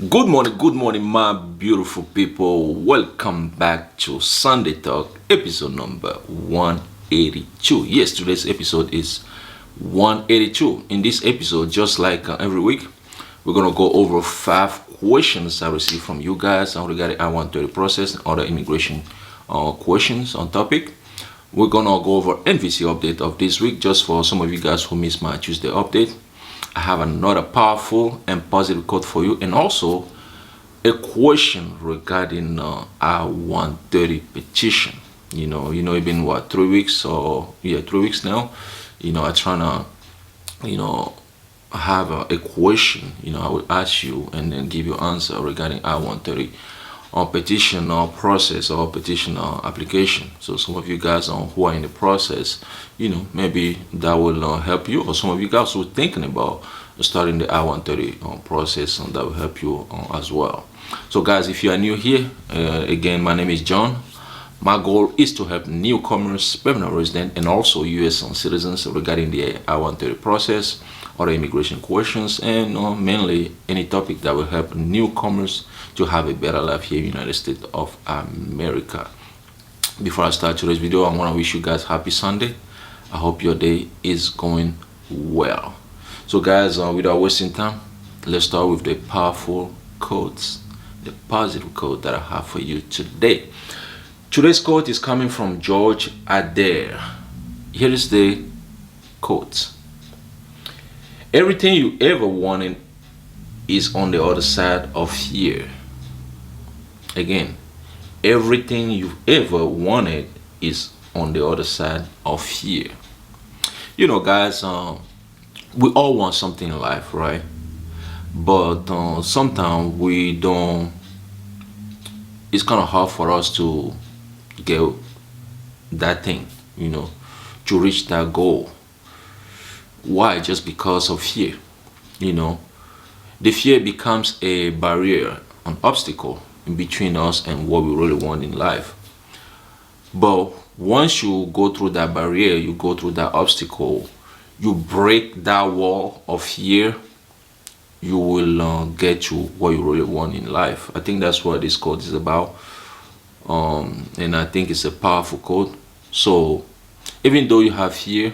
Good morning, my beautiful people. Welcome back to Sunday Talk, episode number 182. Yes, today's episode is 182. In this episode, just like every week, we're gonna go over 5 questions I received from you guys regarding I-130 process and other immigration questions on topic. We're gonna go over NVC update of this week, just for some of you guys who missed my Tuesday update. I have another powerful and positive quote for you, and also a question regarding I-130 petition. It's been what, 3 weeks, or 3 weeks now. I trying to have a question. I will ask you and then give you answer regarding I-130 or petition or process or petition or application. So some of you guys who are in the process, maybe that will help you, or some of you guys who are thinking about starting the I-130 process, and that will help you as well. So guys, if you are new here, again, my name is John. My goal is to help newcomers, permanent resident, and also U.S. citizens regarding the I-130 process or the immigration questions, and mainly any topic that will help newcomers to have a better life here in the United States of America. Before I start today's video, I want to wish you guys happy Sunday. I hope your day is going well. So guys, without wasting time, let's start with the powerful quotes, the positive quote that I have for you today. Today's quote is coming from George Adair. Here is the quote. Everything you ever wanted is on the other side of here. Again, everything you've ever wanted is on the other side of here. Guys, we all want something in life, right? But sometimes we don't. It's kind of hard for us to get that thing, to reach that goal. Why? Just because of fear. The fear becomes a barrier, an obstacle in between us and what we really want in life. But once you go through that barrier, you go through that obstacle, you break that wall of fear, you will get to what you really want in life. I think that's what this quote is about, and I think it's a powerful quote. So even though you have fear,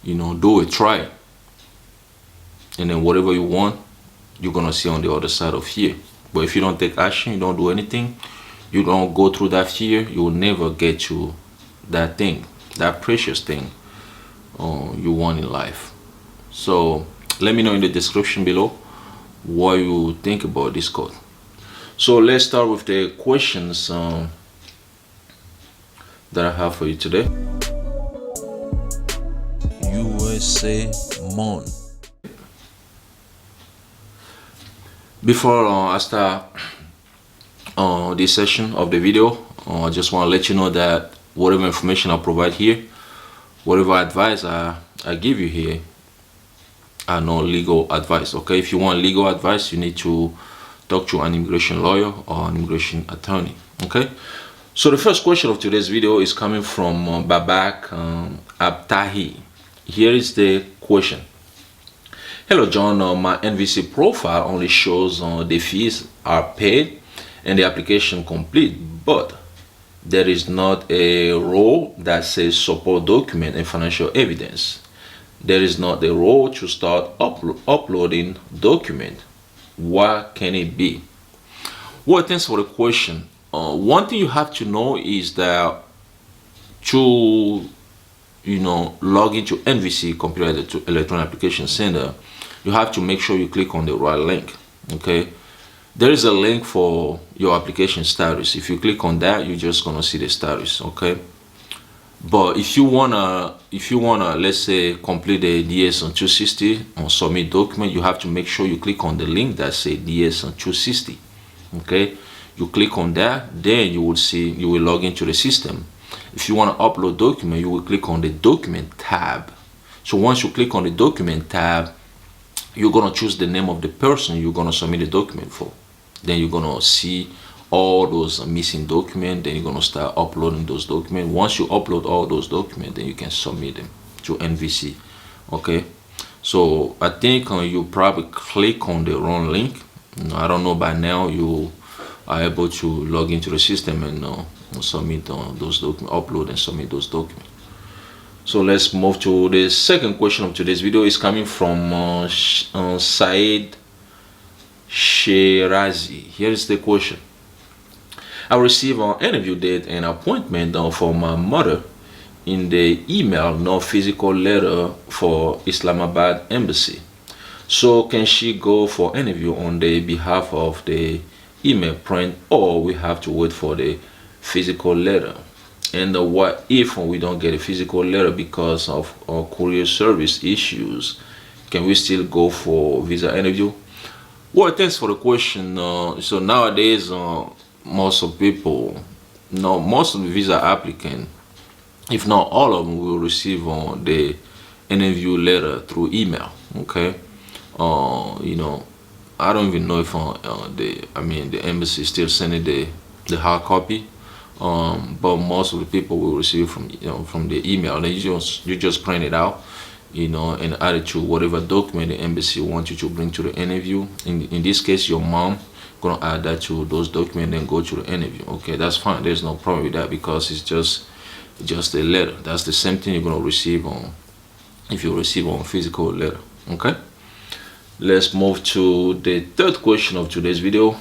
do it, try it, and then whatever you want, you're gonna see on the other side of fear. But if you don't take action, you don't do anything, you don't go through that fear, you will never get to that thing, that precious thing you want in life. So let me know in the description below what you think about this quote. So let's start with the questions that I have for you today. USA Mon. Before I start this session of the video, I just want to let you know that whatever information I provide here, whatever advice I give you here, are no legal advice. Okay, if you want legal advice, you need to talk to an immigration lawyer or an immigration attorney. Okay, so the first question of today's video is coming from Babak Abtahi. Here is the question. Hello John, my NVC profile only shows the fees are paid and the application complete, but there is not a row that says support document and financial evidence. There is not a row to start uploading document. What can it be? Well, thanks for the question. One thing you have to know is that to log into NVC, Computer Electronic Application Center, you have to make sure you click on the right link. Okay, there is a link for your application status. If you click on that, you're just gonna see the status. Okay, but if you wanna let's say complete the DS on 260 or submit document, you have to make sure you click on the link that say DS on 260. Okay, you click on that, then you will log into the system. If you want to upload document, you will click on the document tab. So once you click on the document tab, you're gonna choose the name of the person you're gonna submit the document for. Then you're gonna see all those missing documents. Then you're gonna start uploading those documents. Once you upload all those documents, then you can submit them to NVC. Okay, So I think you probably click on the wrong link. I don't know, by now you are able to log into the system and submit those documents, upload and submit those documents. So let's move to the second question of today's video. Is coming from Said Shirazi. Here is the question. I received an interview date and appointment for my mother in the email, no physical letter for Islamabad embassy. So can she go for interview on the behalf of the email print, or we have to wait for the physical letter? And what if we don't get a physical letter because of courier service issues? Can we still go for visa interview? Well, thanks for the question. So nowadays, most of people, no, most of the visa applicant, if not all of them, will receive the interview letter through email. Okay, I don't even know if the embassy is still sending the hard copy. But most of the people will receive from the email. And you just print it out, and add it to whatever document the embassy wants you to bring to the interview. In this case, your mom gonna add that to those documents and go to the interview. Okay, that's fine. There's no problem with that, because it's just a letter. That's the same thing you're gonna receive if you receive on physical letter. Okay, let's move to the third question of today's video.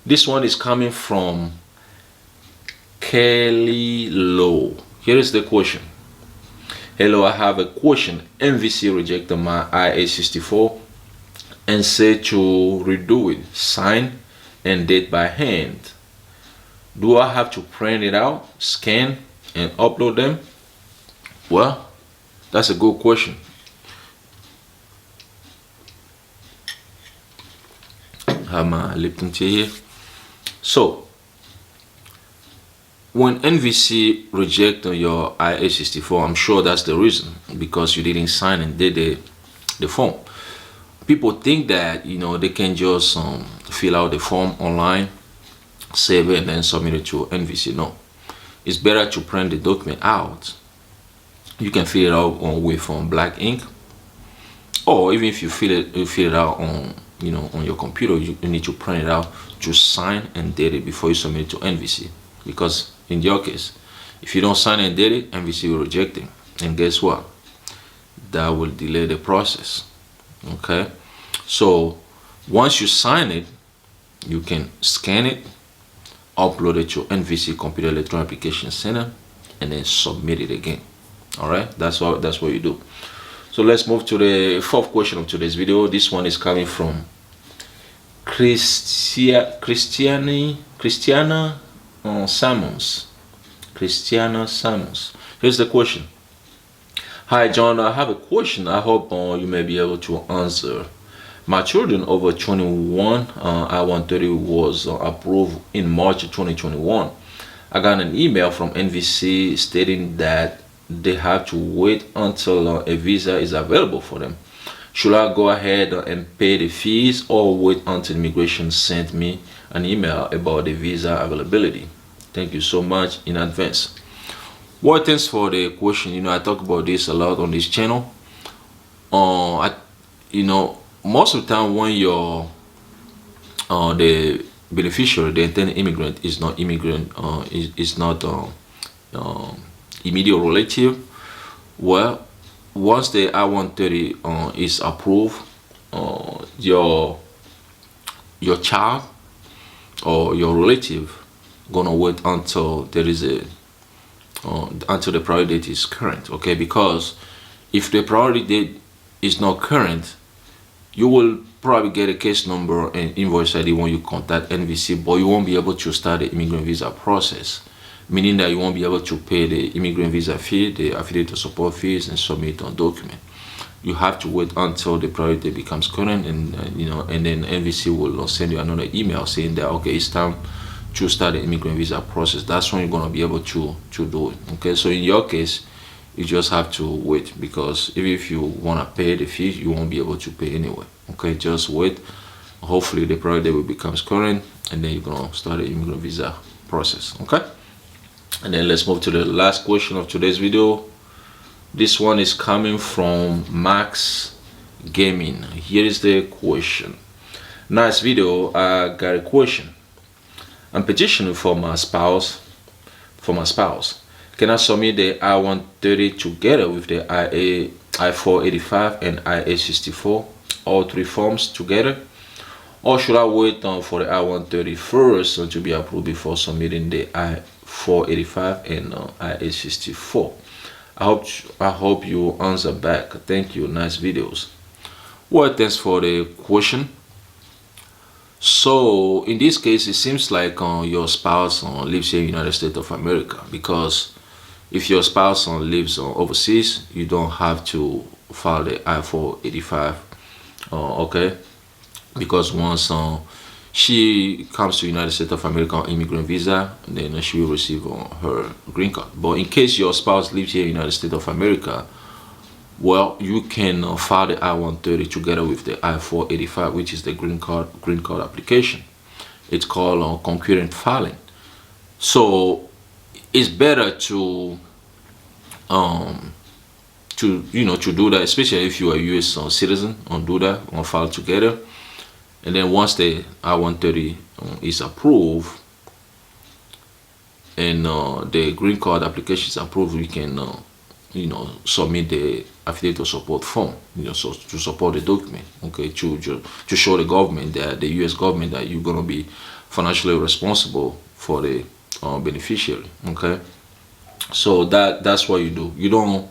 This one is coming from Kelly Lowe. Here is the question. Hello, I have a question. NVC rejected my IA-64 and said to redo it, sign and date by hand. Do I have to print it out, scan, and upload them? Well, that's a good question. I have my Lipton tea here. So, when NVC reject your IA-64, I'm sure that's the reason, because you didn't sign and did the form. People think that they can just fill out the form online, save it, and then submit it to NVC. No, it's better to print the document out. You can fill it out with black ink, or even if you fill it out on on your computer, you need to print it out, just sign and date it before you submit it to NVC. Because in your case, if you don't sign and date it, NVC will reject it, and guess what? That will delay the process. Okay, so once you sign it, you can scan it, upload it to NVC Computer Electronic Application Center, and then submit it again. All right, that's what you do. So let's move to the fourth question of today's video. This one is coming from Christiana Sammons. Christiana Sammons. Here's the question. Hi John, I have a question. I hope you may be able to answer. My children over 21, I-130 was approved in March 2021. I got an email from NVC stating that they have to wait until a visa is available for them. Should I go ahead and pay the fees, or wait until immigration sent me an email about the visa availability? Thank you so much in advance. Well, thanks for the question. I talk about this a lot on this channel. Most of the time when you're the beneficiary, the intended immigrant is not immediate relative, well, once the I-130 is approved, your child or your relative gonna wait until there is until the priority date is current. Okay, because if the priority date is not current, you will probably get a case number and invoice ID when you contact NVC, but you won't be able to start the immigrant visa process, meaning that you won't be able to pay the immigrant visa fee, the affiliate support fees, and submit on document. You have to wait until the priority becomes current, and and then NVC will send you another email saying that okay, it's time to start the immigrant visa process. That's when you're gonna be able to do it. Okay, so in your case, you just have to wait, because even if you wanna pay the fee, you won't be able to pay anyway. Okay, just wait. Hopefully the priority will becomes current, and then you're gonna start the immigrant visa process. Okay. And then let's move to the last question of today's video. This one is coming from Max Gaming. Here is the question. Nice video. I got a question. I'm petitioning for my spouse. Can I submit the I-130 together with the I-485 and I-864, all three forms together? Or should I wait for the I-130 first to be approved before submitting the I-485 and I-864? I hope you answer back. Thank you. Nice videos. Well, thanks for the question. So in this case, it seems like your spouse lives here in the United States of America, because if your spouse lives overseas, you don't have to file the I-485, okay? Because once she comes to the United States of America on immigrant visa, then she will receive her green card. But in case your spouse lives here in the United States of America, well, you can file the I-130 together with the I-485, which is the green card application. It's called concurrent filing. So it's better to do that, especially if you are a U.S. citizen, do that, file together. And then once the I-130 is approved and the green card application is approved, we can submit the affidavit of support form, so to support the document, okay, to show the government, that the U.S. government, that you're going to be financially responsible for the beneficiary, okay. So that's what you do. You don't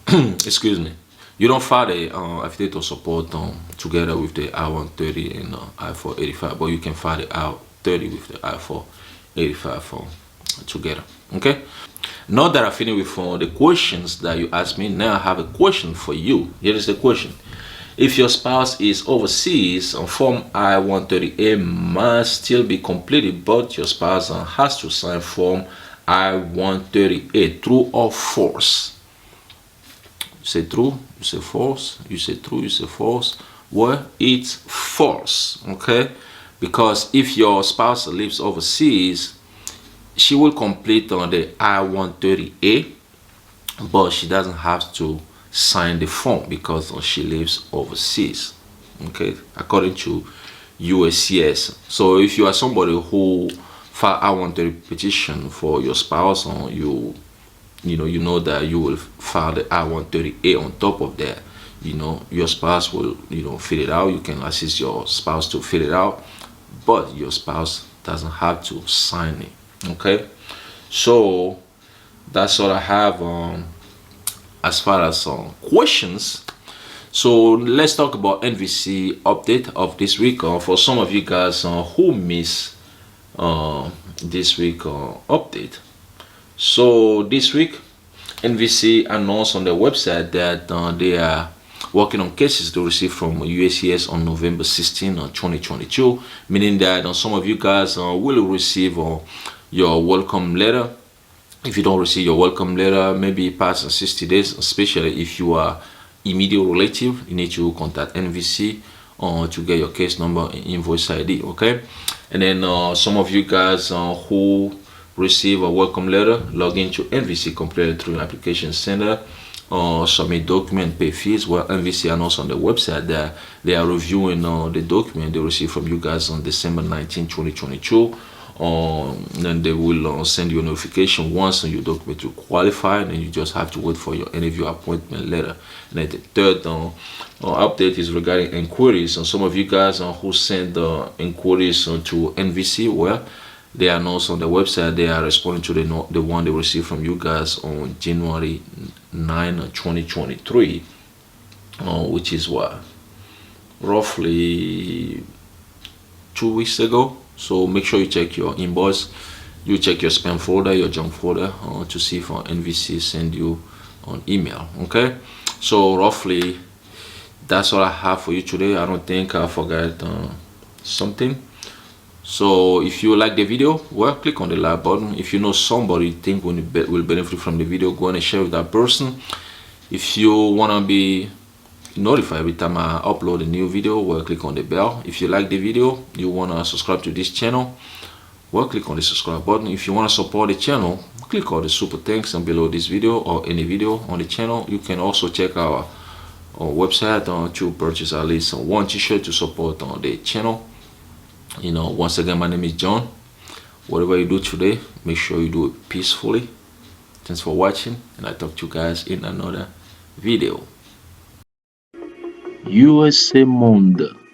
excuse me, you don't file the affidavit of support together with the I-130 and I-485, but you can file the I-30 with the I-485 together, okay. Now that I finished with the questions that you asked me, now I have a question for you. Here is the question. If your spouse is overseas, Form I-130A must still be completed, but your spouse has to sign Form I-130A. True or false? You say true, you say false, you say true, you say false. Well, it's false, okay? Because if your spouse lives overseas, she will complete on the I-130A, but she doesn't have to sign the form because she lives overseas, okay, according to USCIS. So if you are somebody who file I-130 petition for your spouse, you know that you will file the I-130A on top of that. Your spouse will fill it out. You can assist your spouse to fill it out, but your spouse doesn't have to sign it, okay. So that's all I have as far as questions. So let's talk about NVC update of this week. For some of you guys who miss this week update, so this week NVC announced on their website that they are working on cases to receive from USCIS on November 16, 2022, meaning that some of you guys will receive your welcome letter. If you don't receive your welcome letter, maybe past 60 days, especially if you are immediate relative, you need to contact NVC to get your case number and invoice ID, okay. And then some of you guys who receive a welcome letter, log into NVC completed through an application center, submit document, pay fees. Well, NVC announced on the website that they are reviewing the document they received from you guys on December 19, 2022. Then they will send you a notification once your document will qualify, and you just have to wait for your interview appointment letter. And then the third update is regarding inquiries. And some of you guys who send inquiries to NVC, well, they announced on the website they are responding to the one they received from you guys on January 9, 2023, which is what, roughly 2 weeks ago. So make sure you check your inbox, you check your spam folder, your junk folder, to see if NVC send you an email, okay. So roughly that's all I have for you today. I don't think I forgot something. So if you like the video, well, click on the like button. If you know somebody you think will benefit from the video, go and share with that person. If you want to be notified every time I upload a new video, well, click on the bell. If you like the video, you want to subscribe to this channel, well, click on the subscribe button. If you want to support the channel, click all the super thanks and below this video or any video on the channel. You can also check our website to purchase at least one t-shirt to support on the channel. Once again, my name is John. Whatever you do today, make sure you do it peacefully. Thanks for watching, and I talk to you guys in another video. USA Monde.